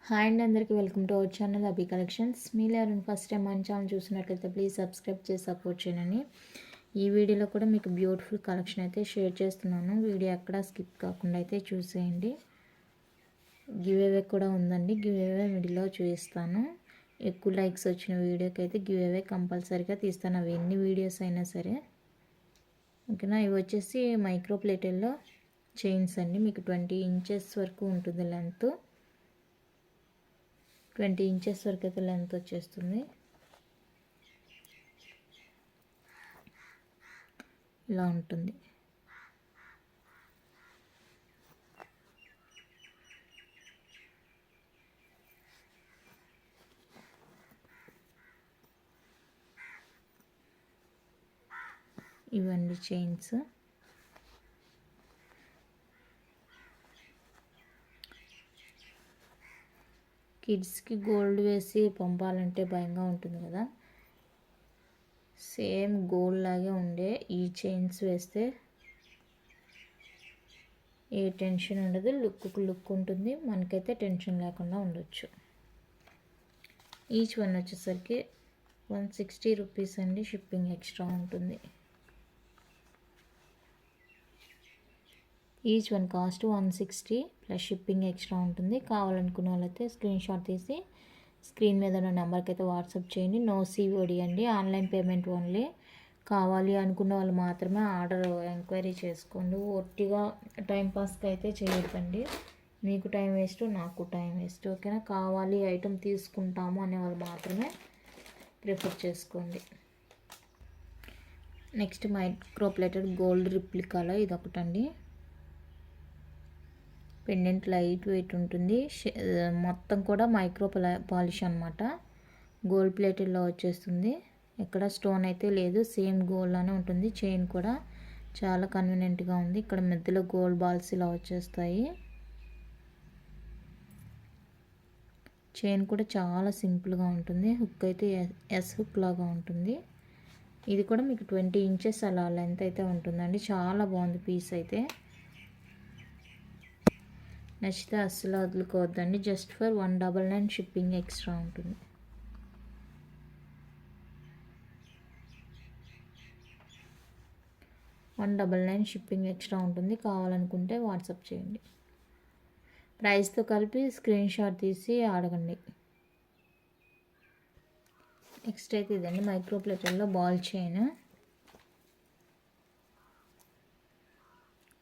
Hi అండి, అందరికీ welcome to our channel Abhi collections. మీరు ఎవరైనా ఫస్ట్ టైం మన ఛానల్ చూసినట్లయితే ప్లీజ్ సబ్స్క్రైబ్ చేసి సపోర్ట్ చేయండి. ఈ వీడియోలో కూడా మీకు బ్యూటిఫుల్ కలెక్షన్ అయితే షేర్ చేస్తున్నాను. వీడియో ఎక్కడ స్కిప్ కాకుండా అయితే చూసేయండి. గివ్ అవే కూడా ఉందండి. గివ్ అవే మిడిల్లో చూపిస్తాను. ఎక్కువ లైక్స్ వచ్చిన వీడియోకి అయితే గివ్ అవే కంపల్సరీగా తీస్తాను, అవి ఎన్ని వీడియోస్ అయినా సరే. ఓకేనా. ఇవి వచ్చేసి మైక్రో ప్లేటెల్లో చైన్స్ అండి. మీకు 20 ఇంచెస్ వరకు ఉంటుంది లెంత్. 20 ఇంచెస్ వరకు అయితే లెంత్ వచ్చేస్తుంది. ఇలా ఉంటుంది. ఇవన్నీ చైన్స్. కిడ్స్కి గోల్డ్ వేసి పంపాలంటే భయంగా ఉంటుంది కదా, సేమ్ గోల్డ్ లాగే ఉండే ఈ చైన్స్ వేస్తే ఏ టెన్షన్ ఉండదు, లుక్కు లుక్ ఉంటుంది. మనకైతే టెన్షన్ లేకుండా ఉండొచ్చు. ఈచ్ వన్ వచ్చేసరికి 160 రూపీస్ అండి. షిప్పింగ్ ఎక్స్ట్రా ఉంటుంది. Each one cost 160 plus shipping extra ఉంటుంది. కావాలనుకున్న వాళ్ళైతే స్క్రీన్ షాట్ తీసి స్క్రీన్ మీద ఉన్న నెంబర్కి అయితే వాట్సాప్ చేయండి. నో COD అండి, ఆన్లైన్ పేమెంట్ ఓన్లీ. కావాలి అనుకున్న వాళ్ళు మాత్రమే ఆర్డర్ ఎంక్వైరీ చేసుకోండి. ఒట్టిగా టైంపాస్కి అయితే చేయొద్దండి. మీకు టైం వేస్ట్, నాకు టైం వేస్ట్. ఓకేనా. కావాలి ఐటెం తీసుకుంటాము అనే వాళ్ళు మాత్రమే ప్రిఫర్ చేసుకోండి. నెక్స్ట్ మైక్రో ప్లేటెడ్ గోల్డ్ రిప్లికాలో ఇదొకటండి. పెండెంట్ లైట్ వెయిట్ ఉంటుంది. మొత్తం కూడా మైక్రో పాలిష్ అనమాట. గోల్డ్ ప్లేటెడ్లో వచ్చేస్తుంది. ఇక్కడ స్టోన్ అయితే లేదు, సేమ్ గోల్డ్లోనే ఉంటుంది. చైన్ కూడా చాలా కన్వీనియంట్గా ఉంది. ఇక్కడ మధ్యలో గోల్డ్ బాల్స్ ఇలా వచ్చేస్తాయి. చైన్ కూడా చాలా సింపుల్గా ఉంటుంది. హుక్ అయితే ఎస్ హుక్ లాగా ఉంటుంది. ఇది కూడా మీకు 20 ఇంచెస్ అలా లెంత్ అయితే ఉంటుందండి. చాలా బాగుంది పీస్ అయితే. నచ్చితే అస్సలు వదులుకోవద్దండి. జస్ట్ ఫర్ 199 షిప్పింగ్ ఎక్స్ట్రా ఉంటుంది. $199 షిప్పింగ్ ఎక్స్ట్రా ఉంటుంది. కావాలనుకుంటే వాట్సాప్ చేయండి. ప్రైస్తో కలిపి స్క్రీన్ షాట్ తీసి అడగండి. నెక్స్ట్ అయితే ఇదండి మైక్రో ప్లేటర్లో బాల్ చైన్.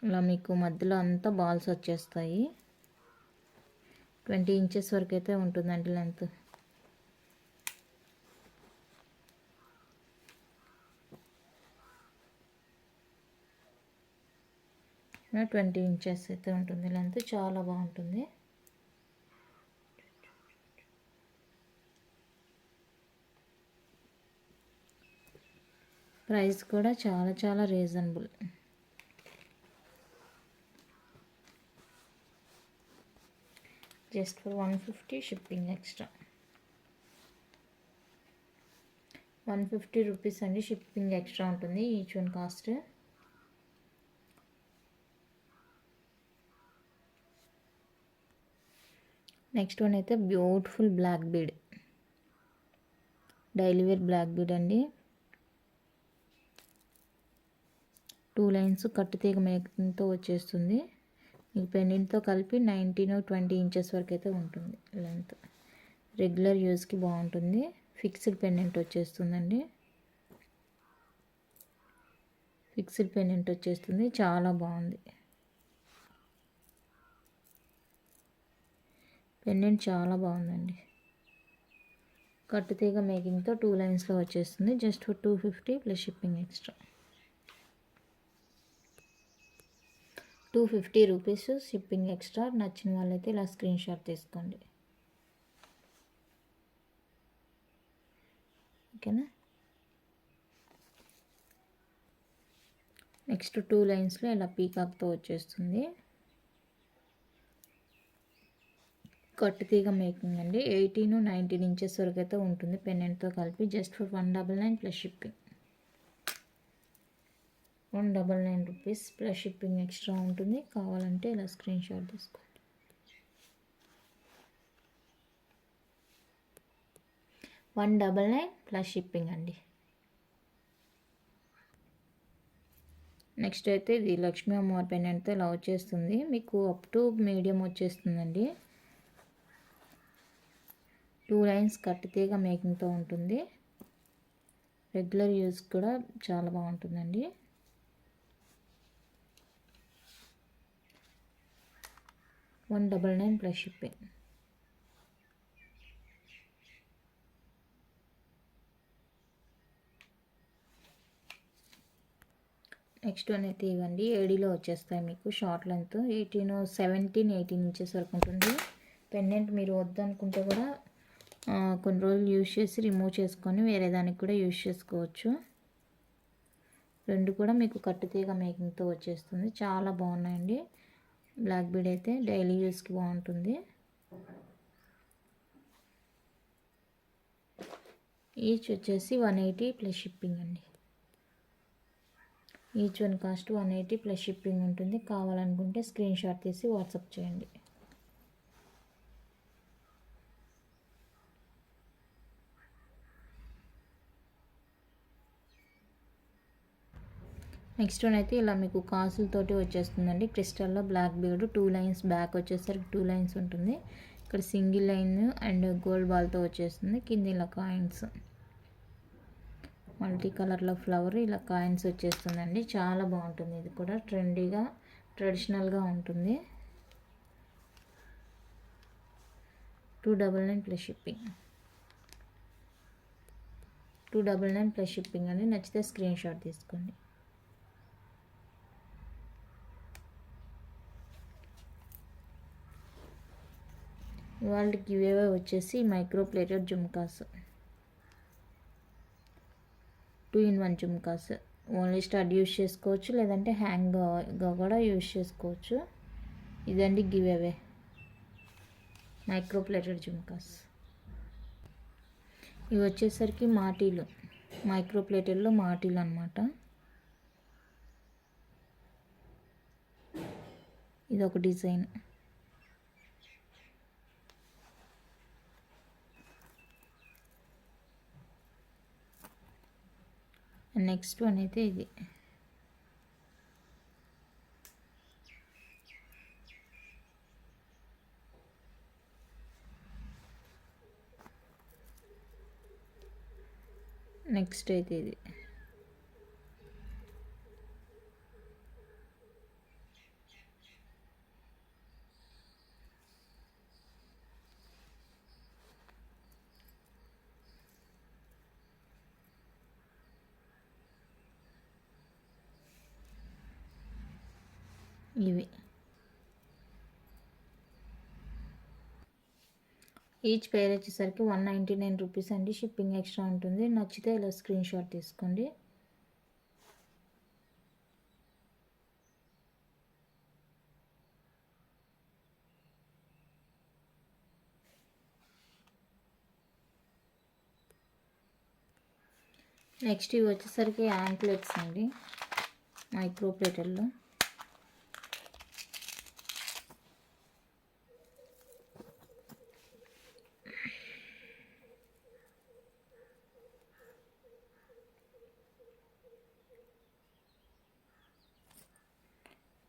ఇలా మీకు మధ్యలో అంతా బాల్స్ వచ్చేస్తాయి. 20 ఇంచెస్ వరకు అయితే ఉంటుందండి లెంత్. ఇలా 20 ఇంచెస్ అయితే ఉంటుంది లెంత్. చాలా బాగుంటుంది. ప్రైస్ కూడా చాలా చాలా reasonable. Just for 150 shipping extra. 150 rupees అండి. షిప్పింగ్ ఎక్స్ట్రా ఉంటుంది. Each one cost. Next one అయితే beautiful black bead, daily wear black bead అండి. 2 లైన్స్ కట్టు తీగ మేకంతో వచ్చేస్తుంది. మీకు పెండెంట్తో కలిపి 19-20 ఇంచెస్ వరకు అయితే ఉంటుంది లెంత్. రెగ్యులర్ యూస్కి బాగుంటుంది. ఫిక్స్డ్ పెండెంట్ వచ్చేస్తుందండి. ఫిక్స్డ్ పెండెంట్ వచ్చేస్తుంది. చాలా బాగుంది. పెండెంట్ చాలా బాగుందండి. కట్టుతీగ మేకింగ్తో 2 లైన్స్లో వచ్చేస్తుంది. Just for 250 plus shipping extra. 250 rupees shipping extra. నచ్చిన వాళ్ళైతే ఇలా స్క్రీన్ షాట్ తీసుకోండి. ఓకేనా. నెక్స్ట్ 2 లైన్స్లో ఇలా పీకాక్తో వచ్చేస్తుంది. కట్టు తీగ మేకింగ్ అండి. 18-19 ఇంచెస్ వరకు అయితే ఉంటుంది పెండెంట్తో కలిపి. Just for 199 plus shipping. 199 rupees plus shipping extra ఉంటుంది. కావాలంటే ఇలా స్క్రీన్ షాట్ తీసుకోండి. 199 ప్లస్ షిప్పింగ్ అండి. నెక్స్ట్ అయితే ఇది లక్ష్మీ అమ్మవారి పెండెంట్తో ఇలా వచ్చేస్తుంది. మీకు అప్ టు మీడియం వచ్చేస్తుందండి. 2 లైన్స్ కట్ తీగ మేకింగ్తో ఉంటుంది. రెగ్యులర్ యూస్ కూడా చాలా బాగుంటుందండి. 199 ప్లస్ షిప్పింగ్. నెక్స్ట్ వన్ అయితే ఇవ్వండి, ఏడీలో వచ్చేస్తాయి మీకు. షార్ట్ లెంత్ 18 ఇంచెస్ వరకు ఉంటుంది. పెండెంట్ మీరు వద్దనుకుంటే కూడా కొన్ని రోజులు యూజ్ చేసి రిమూవ్ చేసుకొని వేరే దానికి కూడా యూజ్ చేసుకోవచ్చు. రెండు కూడా మీకు కట్టు తీగ మేకింగ్తో వచ్చేస్తుంది. చాలా బాగున్నాయండి. బ్లాక్ బీడ్ అయితే డైలీ యూస్కి బాగుంటుంది. ఈచ్ వచ్చేసి 180 ప్లస్ షిప్పింగ్ అండి. Each one cost 180 plus shipping ఉంటుంది. కావాలనుకుంటే స్క్రీన్ షాట్ తీసి వాట్సాప్ చేయండి. నెక్స్ట్ వన్ అయితే ఇలా మీకు కాసులతోటి వచ్చేస్తుందండి. క్రిస్టల్లో బ్లాక్ బీడ్ 2 లైన్స్, బ్యాక్ వచ్చేసరికి 2 లైన్స్ ఉంటుంది. ఇక్కడ సింగిల్ లైన్ అండ్ గోల్డ్ బాల్తో వచ్చేస్తుంది. కింద ఇలా కాయిన్స్, మల్టీ కలర్లో ఫ్లవర్, ఇలా కాయిన్స్ వచ్చేస్తుందండి. చాలా బాగుంటుంది. ఇది కూడా ట్రెండీగా ట్రెడిషనల్గా ఉంటుంది. 299 ప్లస్ షిప్పింగ్. 299 ప్లస్ షిప్పింగ్ అండి. నచ్చితే స్క్రీన్ షాట్ తీసుకోండి. ఇవాళ గివేవే వచ్చేసి micro plated jhumkas, 2-in-1 jhumkas. Only stud use చేసుకోవచ్చు, లేదంటే హ్యాంగ్గా కూడా యూజ్ చేసుకోవచ్చు. ఇదండి గివేవే మైక్రో ప్లేటెడ్ జుమ్కాస్. ఇవి వచ్చేసరికి మాటీలు, మైక్రో ప్లేటెడ్లో మాటీలు అనమాట. ఇదొక డిజైన్. నెక్స్ట్ వన్ అయితే ఇది. నెక్స్ట్ అయితే ఇది. ఇవి ఈచ్ పేర్ వచ్చేసరికి 199 రూపీస్ అండి. షిప్పింగ్ ఎక్స్ట్రా ఉంటుంది. నచ్చితే ఇలా స్క్రీన్ షాట్ తీసుకోండి. నెక్స్ట్ ఇవి వచ్చేసరికి యాంక్లెట్స్ అండి, మైక్రో ప్లేటర్లో.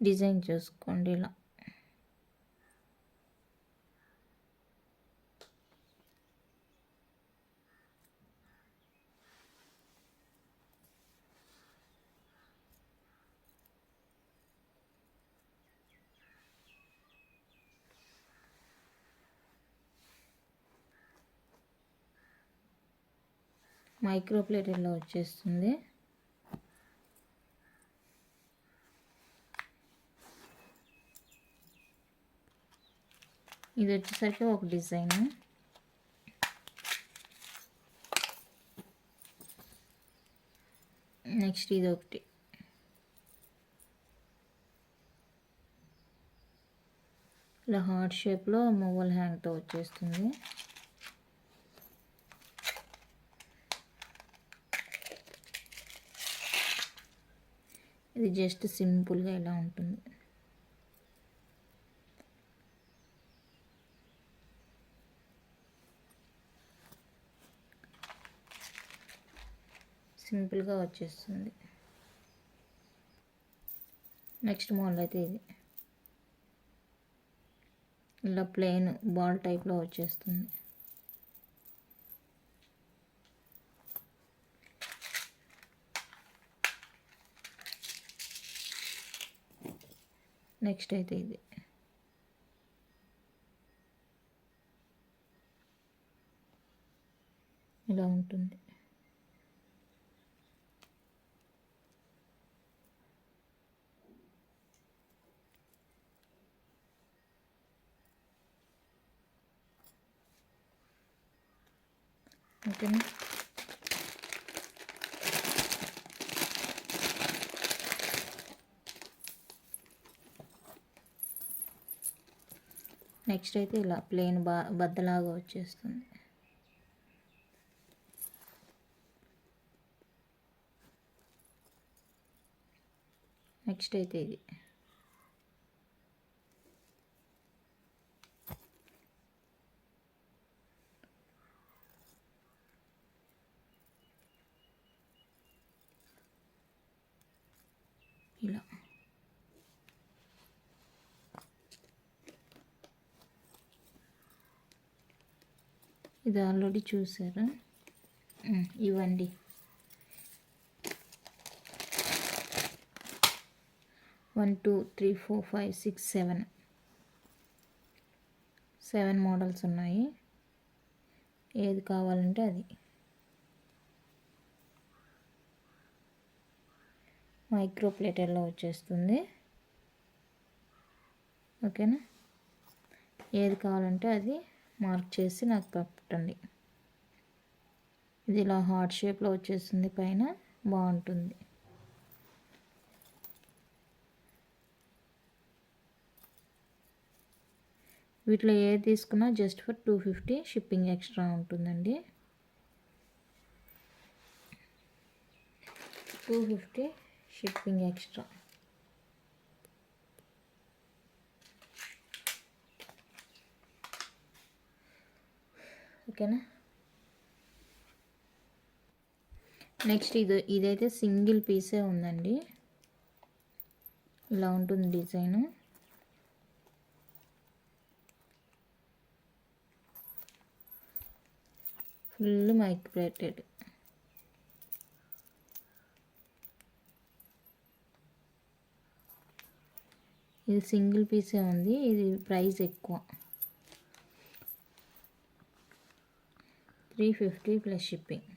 డిజైన్ చూసుకోండి ఇలా. మైక్రో ప్లేటర్లో వచ్చేస్తుంది. ఇది వచ్చేసరికి ఒక డిజైన్. నెక్స్ట్ ఇది ఒకటి. ఇలా హార్ట్ షేప్లో మూవల్ హ్యాంగ్తో వచ్చేస్తుంది. ఇది జస్ట్ సింపుల్గా ఇలా ఉంటుంది. సింపుల్గా వచ్చేస్తుంది. నెక్స్ట్ మోడల్ అయితే ఇది ఇలా ప్లెయిన్ బాల్ టైప్లో వచ్చేస్తుంది. నెక్స్ట్ అయితే ఇది ఇలా ఉంటుంది. ఓకేనా. నెక్స్ట్ అయితే ఇలా ప్లెయిన్ బద్దలాగా వచ్చేస్తుంది. నెక్స్ట్ అయితే ఇది ఇలా ఇది ఆల్రెడీ చూసారా. ఇవ్వండి 1 2 3 4 5 6 7 మోడల్స్ ఉన్నాయి. ఏది కావాలంటే అది. మైక్రో ప్లేటర్లో వచ్చేస్తుంది. ఓకేనా. ఏది కావాలంటే అది మార్క్ చేసి నాకు పెట్టండి. ఇది ఇలా హార్ట్ షేప్లో వచ్చేస్తుంది, పైన బాగుంటుంది. వీటిలో ఏది తీసుకున్నా జస్ట్ ఫర్ 250 షిప్పింగ్ ఎక్స్ట్రా ఉంటుందండి. 250 షిప్పింగ్ ఎక్స్ట్రా. ఓకేనా. నెక్స్ట్ ఇదైతే సింగిల్ పీసే ఉందండి. ఇలా ఉంటుంది డిజైను. Full micro plated. ఇది సింగిల్ పీసే ఉంది. ఇది ప్రైస్ ఎక్కువ, 350 ప్లస్ షిప్పింగ్.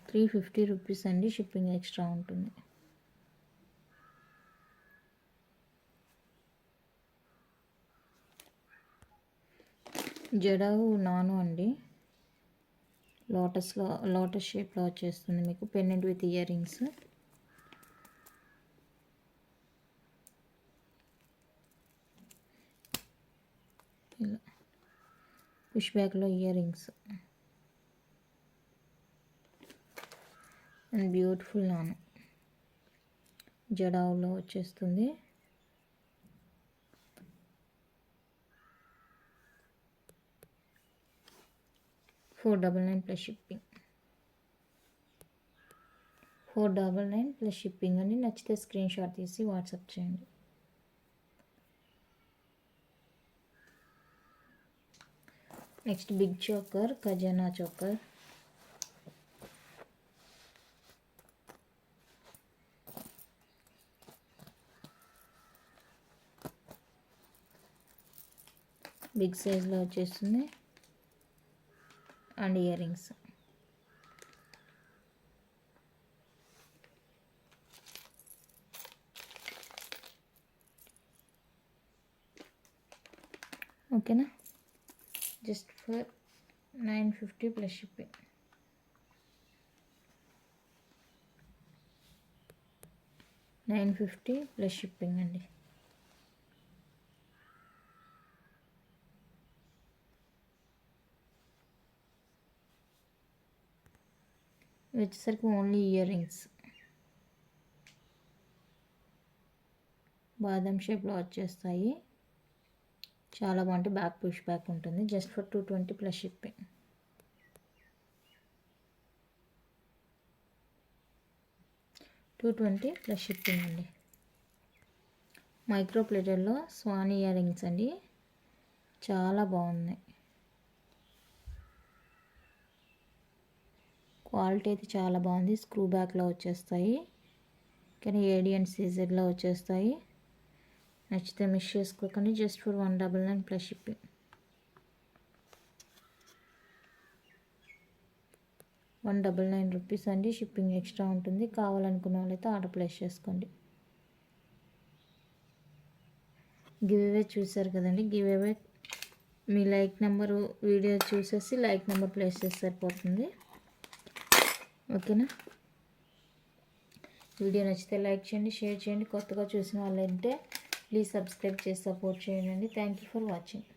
350 రూపీస్ అండి, షిప్పింగ్ ఎక్స్ట్రా ఉంటుంది. జడావు నాను అండి, లోటస్ షేప్లో వచ్చేస్తుంది మీకు. Pendant with ear rings. ఇలా పుష్ బ్యాక్లో ఇయర్ రింగ్స్ అండ్ బ్యూటిఫుల్ నాను జడావులో వచ్చేస్తుంది. $499 ప్లస్ షిప్పింగ్. 499 ప్లస్ షిప్పింగ్ అండి. నచ్చితే స్క్రీన్ షాట్ తీసి వాట్సాప్ చేయండి. నెక్స్ట్ బిగ్ చోకర్, ఖజానా చోకర్. బిగ్ సైజ్లో వచ్చేస్తుంది అండ్ ఇయర్ రింగ్స్. ఓకేనా. Just for 950 plus shipping. $950 plus shipping అండి. వచ్చేసరికి ఓన్లీ ఇయర్ రింగ్స్. బాదం షేప్లో వచ్చేస్తాయి. చాలా బాగుంటుంది. బ్యాక్ పుష్ బ్యాక్ ఉంటుంది. Just for 220 plus shipping. 220 plus shipping అండి. మైక్రో ప్లేటర్లో స్వాన్ ఇయర్ రింగ్స్ అండి, చాలా బాగున్నాయి. క్వాలిటీ అయితే చాలా బాగుంది. స్క్రూ బ్యాక్లో వచ్చేస్తాయి, కానీ ఏడి అండ్ సీజర్లో వచ్చేస్తాయి. నచ్చితే మిస్ చేసుకోకండి. Just for 199 plus shipping. 199 rupees అండి. షిప్పింగ్ ఎక్స్ట్రా ఉంటుంది. కావాలనుకున్న వాళ్ళైతే ఆర్డర్ ప్లేస్ చేసుకోండి. గివ్ అవే చూసారు కదండి. గివ్ అవే మీ లైక్ నెంబరు వీడియో చూసేసి లైక్ నెంబర్ ప్లేస్ చేస్తే సరిపోతుంది. ఓకేనా? వీడియో నచ్చితే లైక్ చేయండి, షేర్ చేయండి. కొత్తగా చూసిన వాళ్ళంటే ప్లీజ్ సబ్స్క్రైబ్ చేసి సపోర్ట్ చేయండి. Thank you for watching.